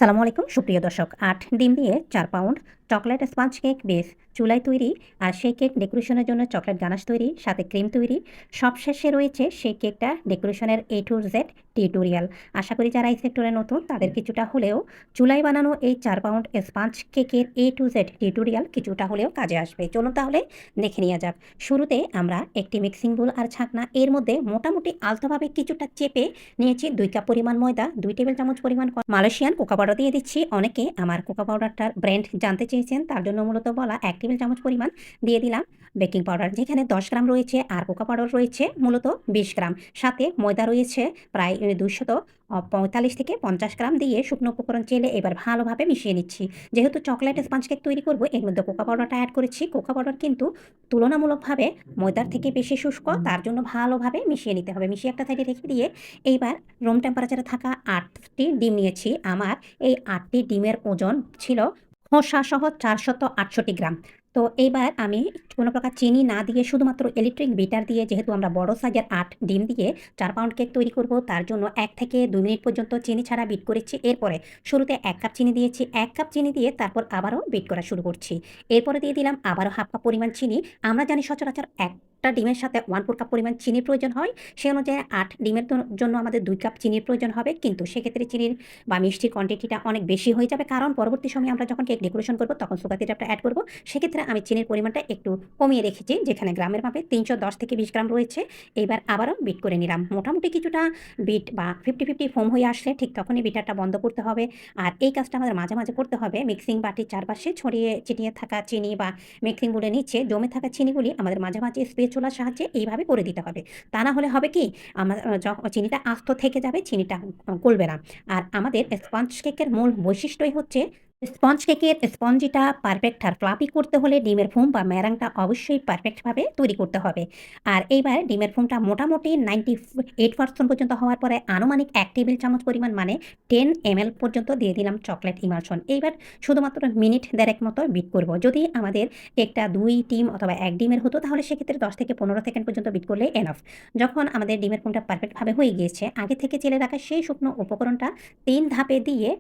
সালামু আলাইকুম সুপ্রিয় দর্শক। ৮ ডিম দিয়ে ৪ pound chocolate sponge cake base চুলায় তৈরি। আর সেই কেক ডেকোরেশনের জন্য চকলেট গানাশ তৈরি, সাথে ক্রিম তৈরি। সবশেষে রয়েছে সেই কেকটা ডেকোরেশনের A to Z টিউটোরিয়াল। আশা করি যারা এই সেক্টরে নতুন তাদের কিছুটা হলেও চুলায় বানানো এই ৪ পাউন্ড স্পঞ্জ কেকের A to Z টিউটোরিয়াল কিছুটা হলেও কাজে আসবে। চলুন তাহলে দেখে নেওয়া যাক। শুরুতে আমরা একটি মিক্সিং বোল আর ছাঁকনা, এর মধ্যে মোটামুটি আলতোভাবে কিছুটা চেপে নিয়েছি ২ কাপ পরিমাণ ময়দা, ২ টেবিল চামচ পরিমাণ মালয়েশিয়ান কোকো পাউডার দিয়ে দিচ্ছি। অনেকে আমার কোকো পাউডারটার ব্র্যান্ড জানতে চেয়েছেন, তার জন্য মূলত বলা। ১ টেবিল চামচ পরিমাণ দিয়ে দিলাম বেকিং পাউডার, যেখানে ১০ গ্রাম রয়েছে আর কোকো পাউডার রয়েছে মূলত ২০ গ্রাম। সাথে ময়দা রয়েছে প্রায় ২৪৫ থেকে ৫০ গ্রাম দিয়ে শুকনো উপকরণ চেলে এবার ভালোভাবে মিশিয়ে নিচ্ছি। যেহেতু চকলেট স্পঞ্জ কেক তৈরি করব, এর মধ্যে কোকো পাউডারটা অ্যাড করেছি। কোকো পাউডার কিন্তু তুলনামূলকভাবে ময়দার থেকে বেশি শুষ্ক, তার জন্য ভালোভাবে মিশিয়ে নিতে হবে। মিশিয়ে একটা সাইডে রেখে দিয়ে এইবার রুম টেম্পারেচারে থাকা ৮টি ডিম নিয়েছি। আমার এই ৮টি ডিমের ওজন ছিল খোসাসহ ৪৬৮ গ্রাম। তো এইবার আমি কোনো প্রকার চিনি না দিয়ে শুধুমাত্র ইলেকট্রিক বিটার দিয়ে, যেহেতু আমরা বড় সাইজের ৮ ডিম দিয়ে ৪ পাউন্ড কেক তৈরি করব, তার জন্য ১ থেকে ২ মিনিট পর্যন্ত চিনি ছাড়া বিট করেছি। এরপরে শুরুতে ১ কাপ চিনি দিয়েছি। ১ কাপ চিনি দিয়ে তারপর আবারও বিট করা শুরু করছি। এরপরে দিয়ে দিলাম আবারও হাফ কাপ পরিমাণ চিনি। আমরা জানি সচরাচর একটা ডিমের সাথে 1/4 কাপ পরিমাণ চিনির প্রয়োজন হয়। সে অনুযায়ী ৮ ডিমের জন্য আমাদের ২ কাপ চিনির প্রয়োজন হবে। কিন্তু সেক্ষেত্রে চিনির বা মিষ্টির কোয়ান্টিটিটা অনেক বেশি হয়ে যাবে, কারণ পরবর্তী সময়ে আমরা যখন কেক ডেকোরেশন করব তখন সুগার সিরাপটা অ্যাড করব। সেক্ষেত্রে আমি চিনির পরিমাণটা একটু কমিয়ে রেখেছি, যেখানে গ্রামের মাপে ৩১০ থেকে ২০ গ্রাম রয়েছে। এইবার আবারও বিট করে নিলাম। মোটামুটি কিছুটা বিট বা 50-50 ফোম হয়ে আসলে ঠিক তখনই বিটারটা বন্ধ করতে হবে। আর এই কাজটা আমাদের মাঝে মাঝে করতে হবে। মিক্সিং বাটির চারপাশে ছড়িয়ে ছিটিয়ে থাকা চিনি বা মিক্সিং বোলের নিচে জমে থাকা চিনিগুলি আমাদের মাঝে মাঝে স্প্যাচুলার সাহায্যে এইভাবে করে দিতে হবে। তা না হলে হবে কি, চিনিটা আস্ত থেকে যাবে, চিনিটা গলবে না। আর আমাদের স্পঞ্জ কেকের মূল বৈশিষ্ট্যই হচ্ছে, স্পঞ্জ কেকের স্পঞ্জিটা পারফেক্ট আর ফ্লাফি করতে হলে ডিমের ফোম বা ম্যারাংটা অবশ্যই পারফেক্টভাবে তৈরি করতে হবে। আর এইবার ডিমের ফোমটা মোটামুটি 98% পর্যন্ত হওয়ার পরে আনুমানিক ১ টেবিল চামচ পরিমাণ, মানে 10 ml পর্যন্ত দিয়ে দিলাম চকলেট ইমালশন। এইবার শুধুমাত্র মিনিট ১.৫ মতো বিট করব। যদি আমাদের কেকটা ২ ডিম অথবা ১ ডিমের হতো তাহলে সেক্ষেত্রে ১০ থেকে ১৫ সেকেন্ড পর্যন্ত বিট করলে এনাফ। যখন আমাদের ডিমের ফোমটা পারফেক্টভাবে হয়ে গিয়েছে, আগে থেকে চেলে রাখা সেই শুকনো উপকরণটা ৩ ধাপে দিয়ে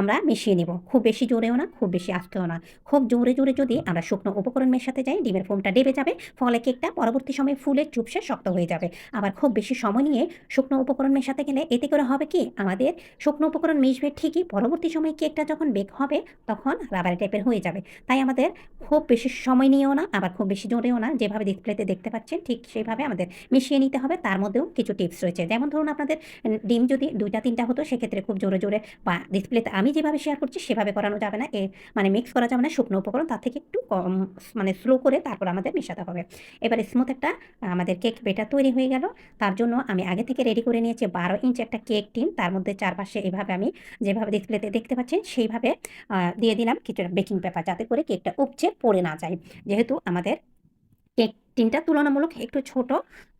আমরা মিশিয়ে নিব। খুব বেশি জোরেও না, খুব বেশি আস্তেও না। খুব জোরে জোরে যদি আমরা শুকনো উপকরণ মেশাতে যাই, ডিমের ফোমটা ডেবে যাবে। ফলে কেকটা পরবর্তী সময়ে ফুলে চুপসে শক্ত হয়ে যাবে। আবার খুব বেশি সময় নিয়ে শুকনো উপকরণ মেশাতে গেলে এতে করে হবে কি, আমাদের শুকনো উপকরণ মিশবে ঠিকই, পরবর্তী সময়ে কেকটা যখন বেক হবে তখন রাবারি টাইপের হয়ে যাবে। তাই আমাদের খুব বেশি সময় নিয়েও না, আবার খুব বেশি জোরেও না, যেভাবে ডিসপ্লেতে দেখতে পাচ্ছেন ঠিক সেইভাবে আমাদের মিশিয়ে নিতে হবে। তার মধ্যেও কিছু টিপস রয়েছে। যেমন ধরুন, আপনাদের ডিম যদি ২টা-৩টা হতো সেক্ষেত্রে খুব জোরে জোরে বা ডিসপ্লেতে আমি যেভাবে শেয়ার করছি সেভাবে করানো যাবে না। মানে মিক্স করা যাবে না শুকনো উপকরণ, তার থেকে একটু কম, মানে স্লো করে তারপর আমাদের মেশাতে হবে। এবার স্মুথ একটা আমাদের কেক বেটার তৈরি হয়ে গেল। তার জন্য আমি আগে থেকে রেডি করে নিয়েছি ১২ ইঞ্চ একটা কেক টিন। তার মধ্যে চারপাশে এভাবে আমি যেভাবে ডিসপ্লেতে দেখতে পাচ্ছেন সেইভাবে দিয়ে দিলাম কিছুটা বেকিং পেপার, যাতে করে কেকটা উপচে পড়ে না যায়। যেহেতু আমাদের কেক টিনটা তুলনামূলক একটু ছোট,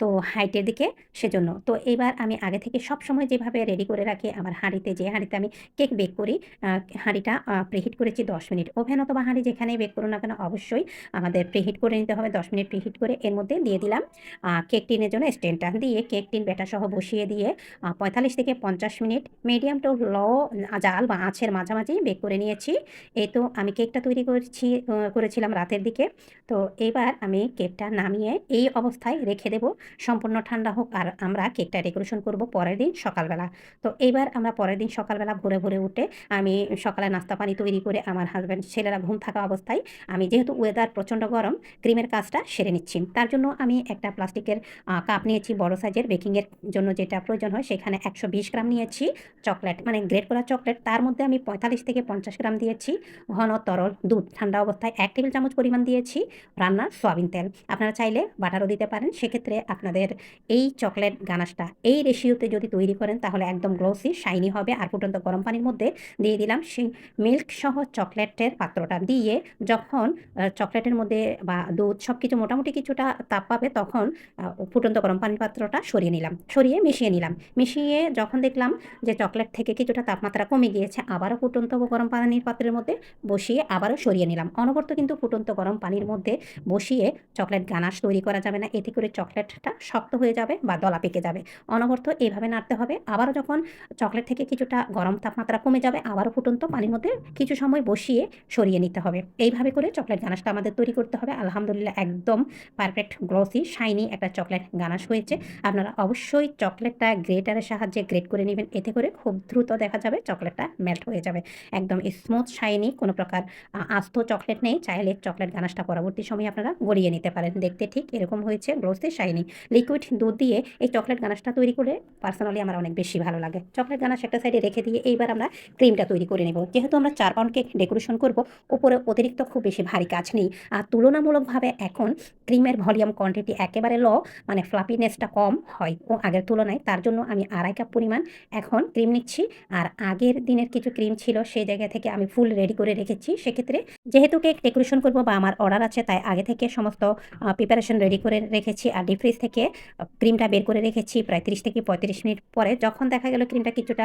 তো হাইটের দিকে, সেজন্য। তো এবার আমি আগে থেকে সবসময় যেভাবে রেডি করে রাখি আমার হাঁড়িতে, যে হাঁড়িতে আমি কেক বেক করি, হাঁড়িটা প্রিহিট করেছি ১০ মিনিট। ওভেন অথবা হাঁড়ি যেখানেই বেক করুন না কেন অবশ্যই আমাদের প্রিহিট করে নিতে হবে। ১০ মিনিট প্রিহিট করে এর মধ্যে দিয়ে দিলাম কেক টিনের জন্য স্ট্যান্ডটা, দিয়ে কেক টিন ব্যাটার সহ বসিয়ে দিয়ে ৪৫ থেকে ৫০ মিনিট মিডিয়াম টু লো জাল বা আঁচের মাঝামাঝি বেক করে নিয়েছি। এই তো আমি কেকটা তৈরি করেছিলাম রাতের দিকে। তো এবার আমি কেকটা নামিয়ে এই অবস্থায় রেখে দেব, সম্পূর্ণ ঠান্ডা হোক। আর আমরা কেকটা ডেকোরেশন করব পরের দিন সকালবেলা। তো এইবার আমরা পরের দিন সকালবেলা ভোরে ভোরে উঠে আমি সকালে নাস্তা পানি তৈরি করে আমার হাজব্যান্ড ছেলেরা ঘুম থাকা অবস্থায়, আমি যেহেতু ওয়েদার প্রচণ্ড গরম, ক্রিমের কাজটা সেরে নিচ্ছি। তার জন্য আমি একটা প্লাস্টিকের কাপ নিয়েছি বড় সাইজের, বেকিংয়ের জন্য যেটা প্রয়োজন হয়। সেখানে ১২০ গ্রাম নিয়েছি চকলেট, মানে গ্রেট করা চকলেট। তার মধ্যে আমি ৪৫ থেকে ৫০ গ্রাম দিয়েছি ঘন তরল দুধ, ঠান্ডা অবস্থায় ১ টেবিল চামচ পরিমাণ দিয়েছি রান্নার সয়াবিন তেল। আপনারা চাইলে বাটারও দিতে পারেন। সেক্ষেত্রে আপনাদের এই চকলেট গানাশটা এই রেশিওতে যদি তৈরি করেন তাহলে একদম গ্লসি শাইনি হবে। আর ফুটন্ত গরম পানির মধ্যে দিয়ে দিলাম সেই মিল্ক সহ চকলেটের পাত্রটা, দিয়ে যখন চকলেটের মধ্যে বা দুধ সব কিছু মোটামুটি কিছুটা তাপ পাবে, তখন ফুটন্ত গরম পানির পাত্রটা সরিয়ে নিলাম, সরিয়ে মিশিয়ে নিলাম। মিশিয়ে যখন দেখলাম যে চকলেট থেকে কিছুটা তাপমাত্রা কমে গিয়েছে, আবারও ফুটন্ত গরম পানির পাত্রের মধ্যে বসিয়ে আবারও সরিয়ে নিলাম। অনবরত কিন্তু ফুটন্ত গরম পানির মধ্যে বসিয়ে চকলেট গানাশ গানাশ তৈরি করা যাবে না। এতে করে চকলেটটা শক্ত হয়ে যাবে বা দলা পেকে যাবে। অনবরত এইভাবে নাড়তে হবে। আবারও যখন চকলেট থেকে কিছুটা গরম তাপমাত্রা কমে যাবে, আবারও ফুটন্ত পানির মধ্যে কিছু সময় বসিয়ে সরিয়ে নিতে হবে। এইভাবে করে চকলেট গানাশটা আমাদের তৈরি করতে হবে। আলহামদুলিল্লাহ একদম পারফেক্ট গ্লসি শাইনি একটা চকলেট গানাশ হয়েছে। আপনারা অবশ্যই চকলেটটা গ্রেটারের সাহায্যে গ্রেট করে নেবেন। এতে করে খুব দ্রুত দেখা যাবে চকলেটটা মেল্ট হয়ে যাবে। একদম স্মুথ শাইনি, কোনো প্রকার আস্ত চকলেট নেই। চাইলে চকলেট গানাশটা পরবর্তী সময়ে আপনারা গড়িয়ে নিতে পারেন। দেখতে ঠিক এরকম হয়েছে গ্লসি শাইনি। লিকুইড দুধ দিয়ে এই চকলেট গানাশটা তৈরি করে পার্সোনালি আমার অনেক বেশি ভালো লাগে। চকলেট গানাশ একটা সাইডে রেখে দিয়ে এইবার আমরা ক্রিমটা তৈরি করে নেব। যেহেতু আমরা 4 পাউন্ড কেক ডেকোরেশন করব, উপরে অতিরিক্ত খুব বেশি ভারী কাজ নেই। আর তুলনামূলকভাবে এখন ক্রিমের ভলিউম কোয়ান্টিটি একেবারে লো, মানে ফ্লাফিনেসটা কম হয় ও আগের তুলনায়। তার জন্য আমি 2.5 কাপ পরিমাণ এখন ক্রিম নিচ্ছি। আর আগের দিনের কিছু ক্রিম ছিল সেই জায়গা থেকে আমি ফুল রেডি করে রেখেছি। সেক্ষেত্রে যেহেতু কেক ডেকোরেশন করব বা আমার অর্ডার আছে, তাই আগে থেকে সমস্ত প্রিপারেশন রেডি করে রেখেছি। আর ডিপ ফ্রিজ থেকে ক্রিমটা বের করে রেখেছি প্রায় 30 থেকে 35 মিনিট পরে। যখন দেখা গেল ক্রিমটা কিছুটা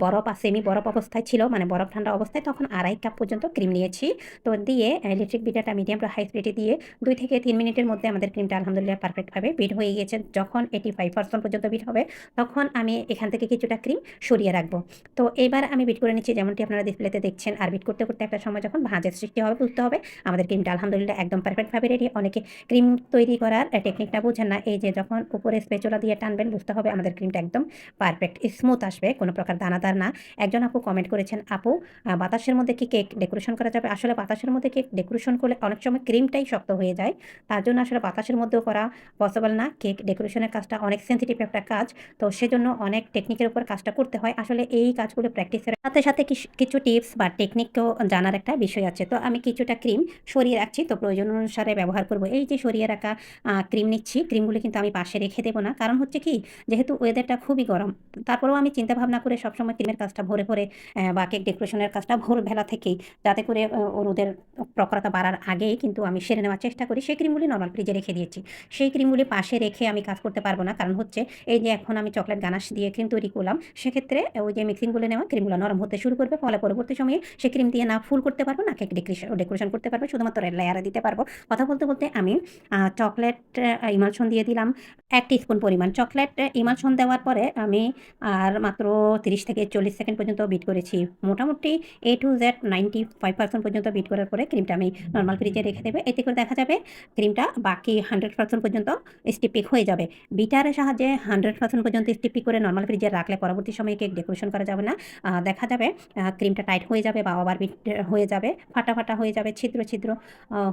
বরফ সেমি বরফ অবস্থায় ছিল, মানে বরফ ঠান্ডা অবস্থায়, তখন 2.5 কাপ পর্যন্ত ক্রিম নিয়েছি। তো দিয়ে ইলেকট্রিক বিটারটা মিডিয়াম টু হাই স্পিডে দিয়ে 2 থেকে 3 মিনিটের মধ্যে আমাদের ক্রিমটা আলহামদুলিল্লাহ পারফেক্টভাবে বিট হয়ে গিয়েছে। যখন 85% পর্যন্ত বিট হবে, তখন আমি এখান থেকে কিছুটা ক্রিম সরিয়ে রাখবো। তো এবার আমি বিট করে নিচ্ছি যেমনটি আপনারা ডিসপ্লেতে দেখছেন। আর বিট করতে করতে একটা সময় যখন ভাঁজের সৃষ্টি হবে, বুঝতে হবে আমাদের ক্রিমটা আলহামদুলিল্লাহ একদম পারফেক্টভাবে রেডি। অনেকে ক্রিম তৈরি করার টেকনিকটা বোঝেন না। এই যে যখন উপরে স্প্যাচুলা দিয়ে টানবেন, বুঝতে হবে আমাদের ক্রিমটা একদম পারফেক্ট স্মুথ আসবে, কোনো প্রকার দানাদার না। একজন আপু কমেন্ট করেছেন, আপু বাতাসের মধ্যে কি কেক ডেকোরেশন করা যাবে? আসলে বাতাসের মধ্যে কেক ডেকোরেশন করলে অনেক সময় ক্রিমটাই শক্ত হয়ে যায়। তার জন্য আসলে বাতাসের মধ্যেও করা পসিবল না। কেক ডেকোরেশনের কাজটা অনেক সেনসিটিভ একটা কাজ। তো সেজন্য অনেক টেকনিকের উপর কাজটা করতে হয়। আসলে এই কাজগুলো প্র্যাকটিসের সাথে সাথে কিছু টিপস বা টেকনিকও জানার একটা বিষয় আছে। তো আমি কিছুটা ক্রিম সরিয়ে রাখছি, তো প্রয়োজন অনুসারে ব্যবহার করব। এই যে সরিয়ে রাখা ক্রিম নিচ্ছি, ক্রিমগুলো কিন্তু আমি পাশে রেখে দেবো না। কারণ হচ্ছে কি, যেহেতু ওয়েদারটা খুবই গরম, তারপরেও আমি চিন্তা ভাবনা করে সবসময় ক্রিমের কাজটা ভোরে ভোরে বা কেক ডেকোরেশনের কাজটা ভোরবেলা থেকেই, যাতে করে রোদের প্রখরতা বাড়ার আগেই কিন্তু আমি সেরে নেওয়ার চেষ্টা করি। সেই ক্রিমগুলি নরমাল ফ্রিজে রেখে দিয়েছি। সেই ক্রিমগুলি পাশে রেখে আমি কাজ করতে পারবো না। কারণ হচ্ছে এই যে এখন আমি চকলেট গানাশ দিয়ে ক্রিম তৈরি করলাম, সেক্ষেত্রে ওই যে মিক্সিং বলে নেওয়া ক্রিমগুলো নরম হতে শুরু করবে। ফলে পরবর্তী সময়ে সেই ক্রিম দিয়ে না ফুল করতে পারবো, না কেক ডেকোরেশন করতে পারবো, শুধুমাত্র লেয়ারে দিতে পারবো। কথা বলতে বলতে আমি চকলেট ইমালশন দিয়ে দিলাম 1 টিস্পুন পরিমাণ। চকলেট ইমালশন দেওয়ার পরে আমি আর মাত্র 30 থেকে 40 সেকেন্ড পর্যন্ত বিট করেছি। মোটামুটি A to Z 95% পর্যন্ত বিট করার পরে ক্রিমটা আমি নরমাল ফ্রিজে রেখে দেবো। এতে করে দেখা যাবে ক্রিমটা বাকি 100% পর্যন্ত স্টিপিক হয়ে যাবে। বিটারের সাহায্যে 100% পর্যন্ত স্টিপিক করে নরমাল ফ্রিজে রাখলে পরবর্তী সময়ে কেক ডেকোরেশন করা যাবে না। দেখা যাবে ক্রিমটা টাইট হয়ে যাবে বা ওভারবিট হয়ে যাবে, ফাটা ফাটা হয়ে যাবে, ছিদ্র ছিদ্র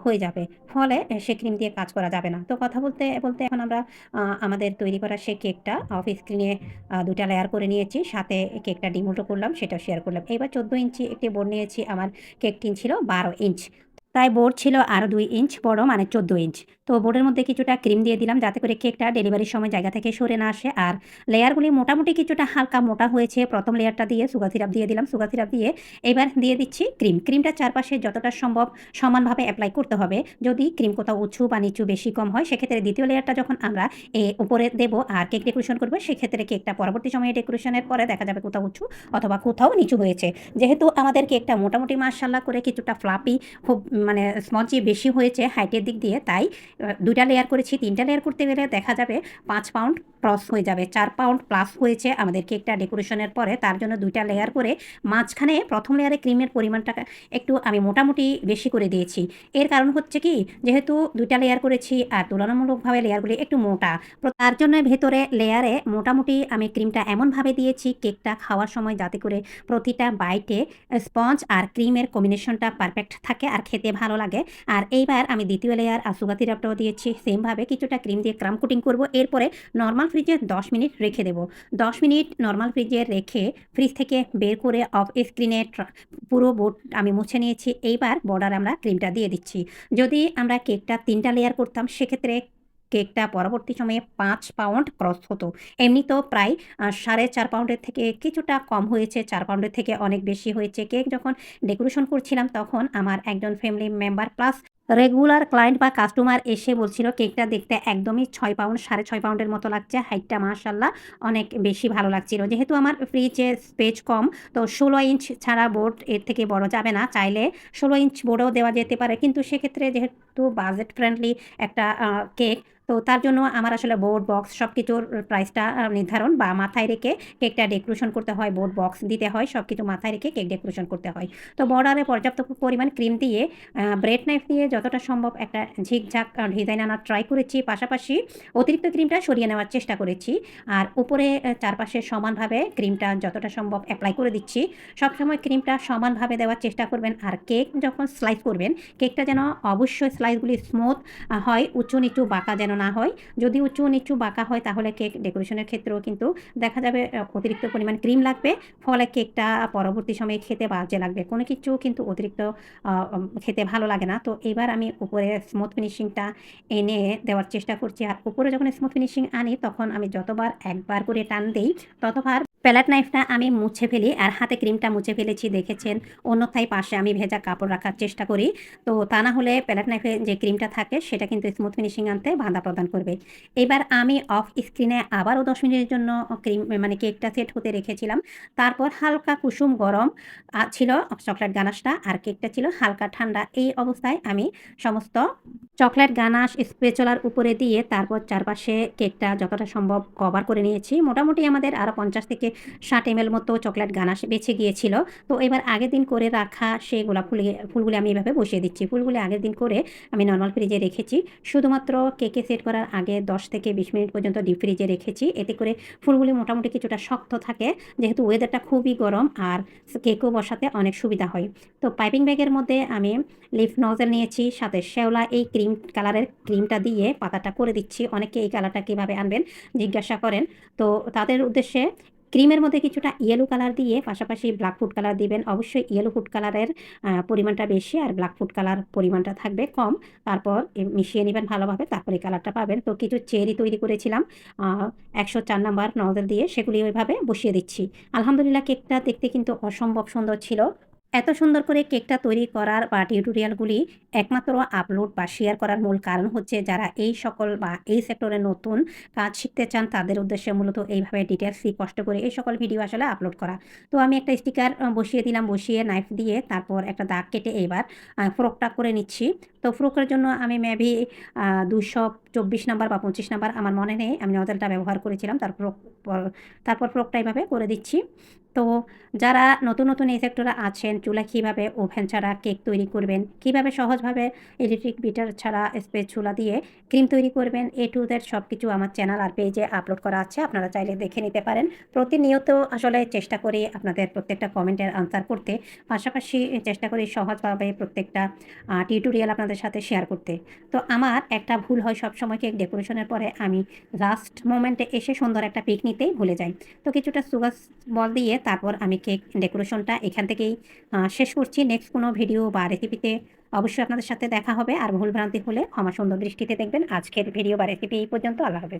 হয়ে যাবে। ফলে সে ক্রিম দিয়ে কাজ করা যাবে না। তো কথা বলতে বলতে এখন আমরা আমাদের তৈরি করা সেই কেকটা অফ স্ক্রিনে 2টা লেয়ার করে নিয়েছি। সাথে কেকটা ডিমোল্টও করলাম, সেটাও শেয়ার করলাম। এবার 14 ইঞ্চি একটি বোর্ড নিয়েছি। আমার কেক টিন ছিল 12 ইঞ্চ। তাই বোর্ড ছিল আরও 2 ইঞ্চ বড়, মানে 14 ইঞ্চ। তো বোর্ডের মধ্যে কিছুটা ক্রিম দিয়ে দিলাম, যাতে করে কেকটা ডেলিভারির সময় জায়গা থেকে সরে না আসে। আর লেয়ারগুলি মোটামুটি কিছুটা হালকা মোটা হয়েছে। প্রথম লেয়ারটা দিয়ে সুগার সিরাপ দিয়ে দিলাম। সুগার সিরাপ দিয়ে এবার দিয়ে দিচ্ছি ক্রিম। ক্রিমটা চারপাশে যতটা সম্ভব সমানভাবে অ্যাপ্লাই করতে হবে। যদি ক্রিম কোথাও উঁচু বা নিচু বেশি কম হয়, সেক্ষেত্রে দ্বিতীয় লেয়ারটা যখন আমরা উপরে দেবো আর কেক ডেকোরেশন করবো, সেক্ষেত্রে কেকটা পরবর্তী সময়ে ডেকোরেশনের পরে দেখা যাবে কোথাও উঁচু অথবা কোথাও নিচু হয়েছে। যেহেতু আমাদের কেকটা মোটামুটি মাশাআল্লাহ করে কিছুটা ফ্লাপি, খুব মানে স্পঞ্জি বেশি হয়েছে হাইটের দিক দিয়ে, তাই 2টা লেয়ার করেছি। 3টা লেয়ার করতে গেলে দেখা যাবে 5 পাউন্ড ক্রস হয়ে যাবে। 4 পাউন্ড প্লাস হয়েছে আমাদের কেকটা ডেকোরেশনের পরে। তার জন্য 2টা লেয়ার করে মাঝখানে প্রথম লেয়ারে ক্রিমের পরিমাণটা একটু আমি মোটামুটি বেশি করে দিয়েছি। এর কারণ হচ্ছে কি, যেহেতু 2টা লেয়ার করেছি আর তুলনামূলকভাবে লেয়ারগুলি একটু মোটা, তার জন্য ভেতরে লেয়ারে মোটামুটি আমি ক্রিমটা এমনভাবে দিয়েছি কেকটা খাওয়ার সময় যাতে করে প্রতিটা বাইটে স্পঞ্জ আর ক্রিমের কম্বিনেশনটা পারফেক্ট থাকে আর খেতে ভালো লাগে। আর এইবার আমি দ্বিতীয় লেয়ার আর সুগার সিরাপটাও দিয়েছি। সেমভাবে কিছুটা ক্রিম দিয়ে ক্রাম কোটিং করব। এরপরে নর্মাল ফ্রিজে 10 মিনিট রেখে দেবো। 10 মিনিট নর্মাল ফ্রিজে রেখে ফ্রিজ থেকে বের করে অফ স্ক্রিনে পুরো বোর্ড আমি মুছে নিয়েছি। এইবার বর্ডার আমরা ক্রিমটা দিয়ে দিচ্ছি। যদি আমরা কেকটা 3টা লেয়ার করতাম, সেক্ষেত্রে কেকটা পরবর্তী সময়ে 5 পাউন্ড ক্রস হতো। এমনিতেও প্রায় 4.5 পাউন্ডের থেকে কিছুটা কম হয়েছে, 4 পাউন্ডের থেকে অনেক বেশি হয়েছে। কেক যখন ডেকোরেশন করছিলাম, তখন আমার একজন family member plus regular client বা কাস্টমার এসে বলছিল কেকটা দেখতে একদমই ৬ পাউন্ড ৬.৫ পাউন্ডের মতো লাগছে। হাইটটা মাশাআল্লাহ অনেক বেশি ভালো লাগছিল। যেহেতু আমার ফ্রিজে স্পেস কম, তো ১৬ ইঞ্চ ছাড়া বোর্ড এর থেকে বড় যাবে না। চাইলে ১৬ ইঞ্চ বোর্ডও দেওয়া যেতে পারে। কিন্তু সেক্ষেত্রে যেহেতু বাজেট ফ্রেন্ডলি একটা কেক, তো তার জন্য আমার আসলে বোর্ড, বক্স সবকিছুর প্রাইসটা নির্ধারণ বা মাথায় রেখে কেকটা ডেকোরেশন করতে হয়। বোর্ড, বক্স দিতে হয়। সবকিছু মাথায় রেখে কেক ডেকোরেশন করতে হয়। তো বর্ডারে পর্যাপ্ত পরিমাণ ক্রিম দিয়ে ব্রেড নাইফ দিয়ে যতটা সম্ভব একটা ঝিকঝাক ডিজাইন আনার ট্রাই করেছি। পাশাপাশি অতিরিক্ত ক্রিমটা সরিয়ে নেওয়ার চেষ্টা করেছি। আর উপরে চারপাশে সমানভাবে ক্রিমটা যতটা সম্ভব এপ্লাই করে দিচ্ছি। সবসময় ক্রিমটা সমানভাবে দেওয়ার চেষ্টা করবেন। আর কেক যখন স্লাইস করবেন, কেকটা যেন অবশ্যই স্লাইসগুলি স্মুথ হয়, উঁচু-নিচু বাঁকা যেন না হয়। যদি উঁচু-নিচু বাঁকা হয় তাহলে কেক ডেকোরেশনের ক্ষেত্রেও কিন্তু দেখা যাবে অতিরিক্ত পরিমাণ ক্রিম লাগবে। ফলে কেকটা পরবর্তী সময়ে খেতে বাজে লাগবে। কোনো কিছু কিন্তু অতিরিক্ত খেতে ভালো লাগে না। তো এবার আমি উপরে স্মুথ ফিনিশিংটা এনে দেওয়ার চেষ্টা করছি। আর উপরে যখন স্মুথ ফিনিশিং আনি তখন আমি যতবার একবার করে টান দেই, ততবার প্যালেট নাইফটা আমি মুছে ফেলি। আর হাতে ক্রিমটা মুছে ফেলেছি দেখেছেন। অন্যথায় পাশে আমি ভেজা কাপড় রাখার চেষ্টা করি। তো তা না হলে প্যালেট নাইফে যে ক্রিমটা থাকে সেটা কিন্তু স্মুথ ফিনিশিং আনতে বাধা প্রদান করবে। এবার আমি অফ স্ক্রিনে আবারও ১০ মিনিটের জন্য ক্রিম মানে কেকটা সেট হতে রেখেছিলাম। তারপর হালকা কুসুম গরম ছিল চকলেট গানাশটা, আর কেকটা ছিল হালকা ঠান্ডা। এই অবস্থায় আমি সমস্ত চকলেট গানাশ স্প্যাচুলার উপরে দিয়ে তারপর চারপাশে কেকটা যতটা সম্ভব কভার করে নিয়েছি। মোটামুটি আমাদের আরও ৫০ থেকে ৬০ এমএল মতো চকলেট গানাশ বেঁচে গিয়েছিল। তো এবার আগের দিন করে রাখা সেই গোলাপ ফুলগুলি আমি এভাবে বসিয়ে দিচ্ছি। ফুলগুলি আগের দিন করে আমি নরমাল ফ্রিজে রেখেছি। শুধুমাত্র কেকে সেট করার আগে ১০ থেকে ২০ মিনিট পর্যন্ত ডিপ ফ্রিজে রেখেছি। এতে করে ফুলগুলি মোটামুটি কিছুটা শক্ত থাকে। যেহেতু ওয়েদারটা খুবই গরম আর কেকও বসাতে অনেক সুবিধা হয়। তো পাইপিং ব্যাগের মধ্যে আমি লিফ নজেল নিয়েছি, সাথে শ্যাওলা এই ক্রিম কালারের ক্রিমটা দিয়ে পাতাটা করে দিচ্ছি। অনেকে এই কালারটা কীভাবে আনবেন জিজ্ঞাসা করেন। তো তাদের উদ্দেশ্যে ক্রিমের মধ্যে কিছুটা ইয়েলো কালার দিয়ে পাশাপাশি ব্ল্যাক ফুড কালার দিবেন। অবশ্যই ইয়েলো ফুড কালারের পরিমাণটা বেশি আর ব্ল্যাক ফুড কালার পরিমাণটা থাকবে কম। তারপর মিশিয়ে নিবেন ভালোভাবে, তারপর এই কালারটা পাবেন। তো কিছু চেরি তৈরি করেছিলাম ১০৪ নাম্বার নজেল দিয়ে, সেগুলি ওইভাবে বসিয়ে দিচ্ছি। আলহামদুলিল্লাহ কেকটা দেখতে কিন্তু অসম্ভব সুন্দর ছিল। এত সুন্দর করে কেকটা তৈরি করার বা টিউটোরিয়ালগুলি একমাত্র আপলোড বা শেয়ার করার মূল কারণ হচ্ছে যারা এই সকল বা এই সেক্টরে নতুন কাজ শিখতে চান তাদের উদ্দেশ্যে মূলত এইভাবে ডিটেলসলি কষ্ট করে এই সকল ভিডিও আসলে আপলোড করা। তো আমি একটা স্টিকার বসিয়ে দিলাম, বসিয়ে নাইফ দিয়ে তারপর একটা দাগ কেটে এবার ফ্রকটা করে নিচ্ছি। তো ফ্রকের জন্য আমি মেবি ২২৪ নাম্বার বা ২৫ নাম্বার আমার মনে নেই, আমি নজেলটা ব্যবহার করেছিলাম। তারপর ফ্রকটা এভাবে করে দিচ্ছি। তো যারা নতুন এই সেক্টরে আছেন, চুলায় কীভাবে ওভেন ছাড়া কেক তৈরি করবেন, কীভাবে সহজভাবে ইলেকট্রিক বিটার ছাড়া স্প্যাচুলা দিয়ে ক্রিম তৈরি করবেন, এ টু জেড সবকিছু আমার চ্যানেল আর পেজে আপলোড করা আছে। আপনারা চাইলে দেখে নিতে পারেন। প্রতিনিয়ত আসলে চেষ্টা করি আপনাদের প্রত্যেকটা কমেন্টের আনসার করতে। পাশাপাশি চেষ্টা করি সহজভাবে প্রত্যেকটা টিউটোরিয়াল আপনাদের সাথে শেয়ার করতে। তো আমার একটা ভুল হয় সবসময়, কেক ডেকোরেশনের পরে আমি লাস্ট মোমেন্টে এসে সুন্দর একটা পিক নিতেই ভুলে যাই। তো কিছুটা সুগার বল দিয়ে তারপর আমি কেক ডেকোরেশনটা এখান থেকেই শেষ করছি। নেক্সট কোনো ভিডিও বা রেসিপিতে অবশ্যই আপনাদের সাথে দেখা হবে। আর ভুলভ্রান্তি হলে ক্ষমা সুন্দর দৃষ্টিতে দেখবেন। আজকের ভিডিও বা রেসিপি এই পর্যন্ত। আল্লাহ হাফেজ।